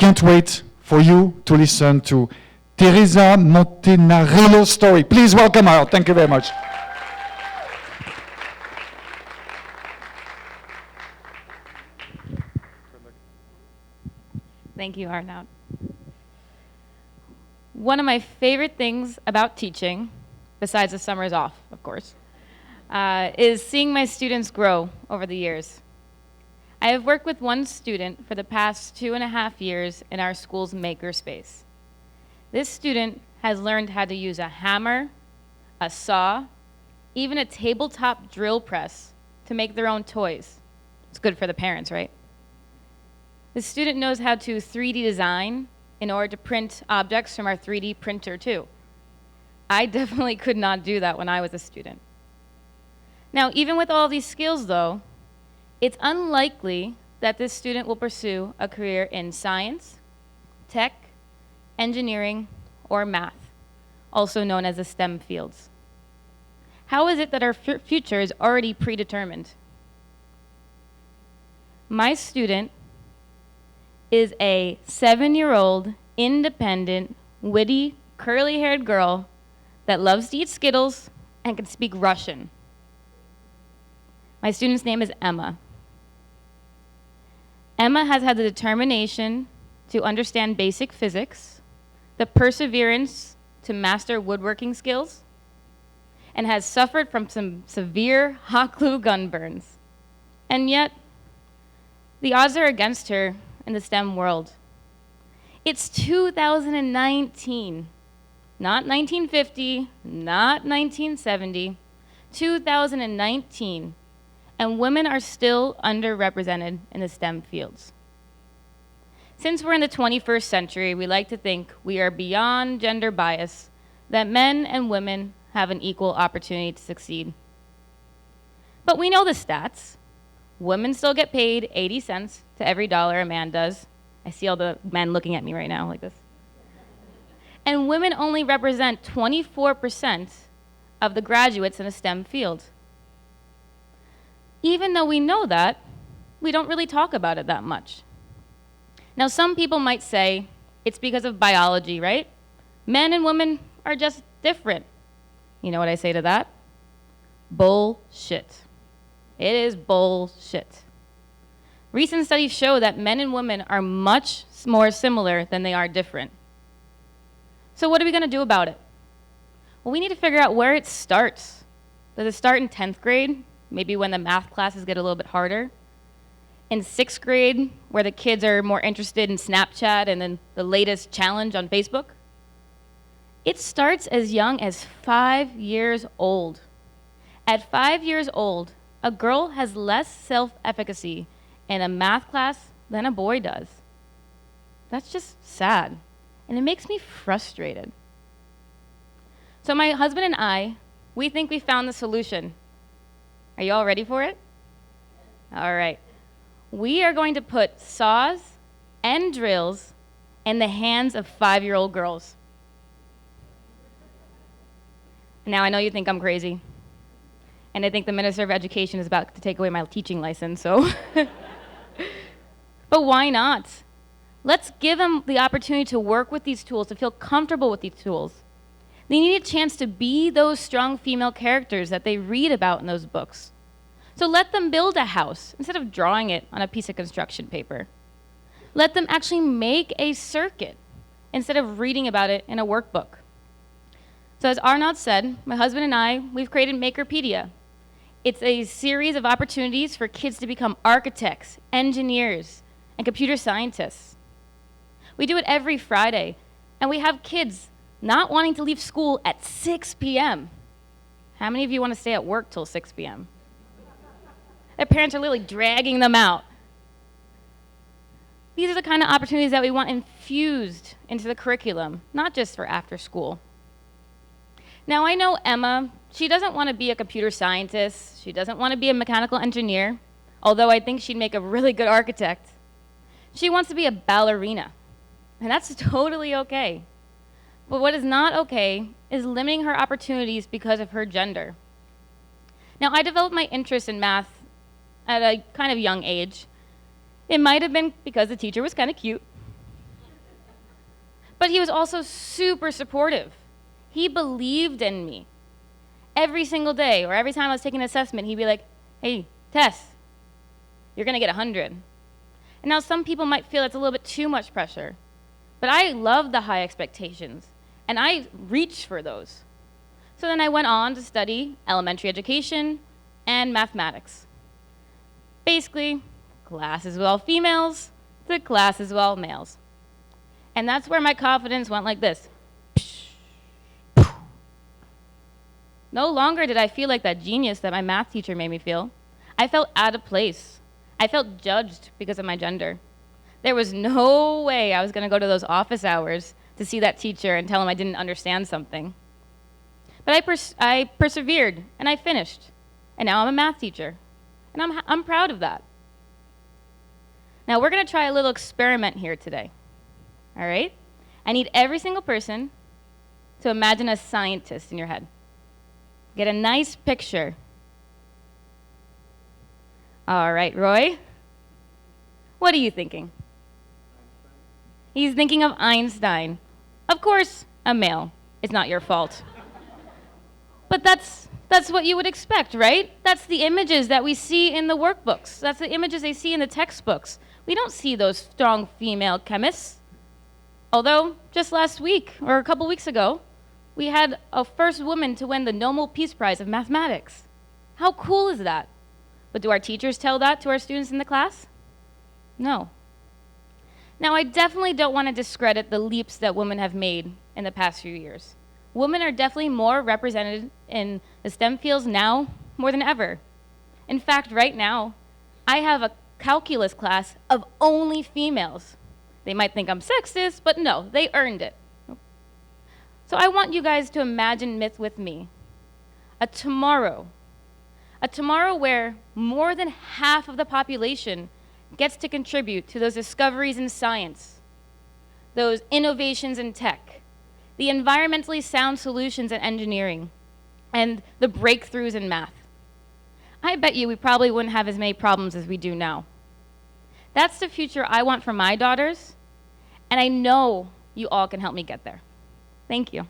can't wait for you to listen to Theresa Montenarello's story. Please welcome her. Thank you very much. Thank you, Arnaud. One of my favorite things about teaching, besides the summers off, of course, is seeing my students grow over the years. I have worked with one student for the past 2.5 years in our school's makerspace. This student has learned how to use a hammer, a saw, even a tabletop drill press to make their own toys. It's good for the parents, right? The student knows how to 3D design in order to print objects from our 3D printer too. I definitely could not do that when I was a student. Now, even with all these skills though, it's unlikely that this student will pursue a career in science, tech, engineering, or math, also known as the STEM fields. How is it that our future is already predetermined? My student is a 7-year-old, independent, witty, curly-haired girl that loves to eat Skittles and can speak Russian. My student's name is Emma. Emma has had the determination to understand basic physics, the perseverance to master woodworking skills, and has suffered from some severe hot glue gun burns. And yet, the odds are against her in the STEM world. It's 2019, not 1950, not 1970, 2019, and women are still underrepresented in the STEM fields. Since we're in the 21st century, we like to think we are beyond gender bias, that men and women have an equal opportunity to succeed. But we know the stats. Women still get paid 80 cents to every dollar a man does. I see all the men looking at me right now like this. And women only represent 24% of the graduates in a STEM field. Even though we know that, we don't really talk about it that much. Now, some people might say it's because of biology, right? Men and women are just different. You know what I say to that? Bullshit. It is bullshit. Recent studies show that men and women are much more similar than they are different. So what are we going to do about it? Well, we need to figure out where it starts. Does it start in 10th grade? Maybe when the math classes get a little bit harder? In 6th grade, where the kids are more interested in Snapchat and then the latest challenge on Facebook? It starts as young as 5 years old. At 5 years old, a girl has less self-efficacy in a math class than a boy does. That's just sad, and it makes me frustrated. So my husband and I, we think we found the solution. Are you all ready for it? All right. We are going to put saws and drills in the hands of 5-year-old girls. Now, I know you think I'm crazy. And I think the Minister of Education is about to take away my teaching license, so. But why not? Let's give them the opportunity to work with these tools, to feel comfortable with these tools. They need a chance to be those strong female characters that they read about in those books. So let them build a house instead of drawing it on a piece of construction paper. Let them actually make a circuit instead of reading about it in a workbook. So as Arnaud said, my husband and I, we've created Makerpedia. It's a series of opportunities for kids to become architects, engineers, and computer scientists. We do it every Friday, and we have kids not wanting to leave school at 6 p.m. How many of you want to stay at work till 6 p.m.? Their parents are literally dragging them out. These are the kind of opportunities that we want infused into the curriculum, not just for after school. Now, I know Emma, she doesn't want to be a computer scientist. She doesn't want to be a mechanical engineer, although I think she'd make a really good architect. She wants to be a ballerina, and that's totally okay. But what is not okay is limiting her opportunities because of her gender. Now, I developed my interest in math at a kind of young age. It might have been because the teacher was kind of cute. But he was also super supportive. He believed in me. Every single day, or every time I was taking an assessment, he'd be like, hey, Tess, you're going to get 100. And now some people might feel it's a little bit too much pressure. But I love the high expectations, and I reach for those. So then I went on to study elementary education and mathematics. Basically, classes with all females to classes with all males. And that's where my confidence went like this. No longer did I feel like that genius that my math teacher made me feel. I felt out of place. I felt judged because of my gender. There was no way I was going to go to those office hours to see that teacher and tell him I didn't understand something. But I persevered, and I finished. And now I'm a math teacher. And I'm proud of that. Now we're going to try a little experiment here today. All right? I need every single person to imagine a scientist in your head. Get a nice picture. All right, Roy. What are you thinking? He's thinking of Einstein. Of course, a male. It's not your fault. But that's what you would expect, right? That's the images that we see in the workbooks. That's the images they see in the textbooks. We don't see those strong female chemists. Although, just last week, or a couple weeks ago, we had a first woman to win the Nobel Peace Prize of Mathematics. How cool is that? But do our teachers tell that to our students in the class? No. Now, I definitely don't want to discredit the leaps that women have made in the past few years. Women are definitely more represented in the STEM fields now more than ever. In fact, right now, I have a calculus class of only females. They might think I'm sexist, but no, they earned it. So I want you guys to imagine myth with me. A tomorrow where more than half of the population gets to contribute to those discoveries in science, those innovations in tech, the environmentally sound solutions in engineering, and the breakthroughs in math. I bet you we probably wouldn't have as many problems as we do now. That's the future I want for my daughters, and I know you all can help me get there. Thank you.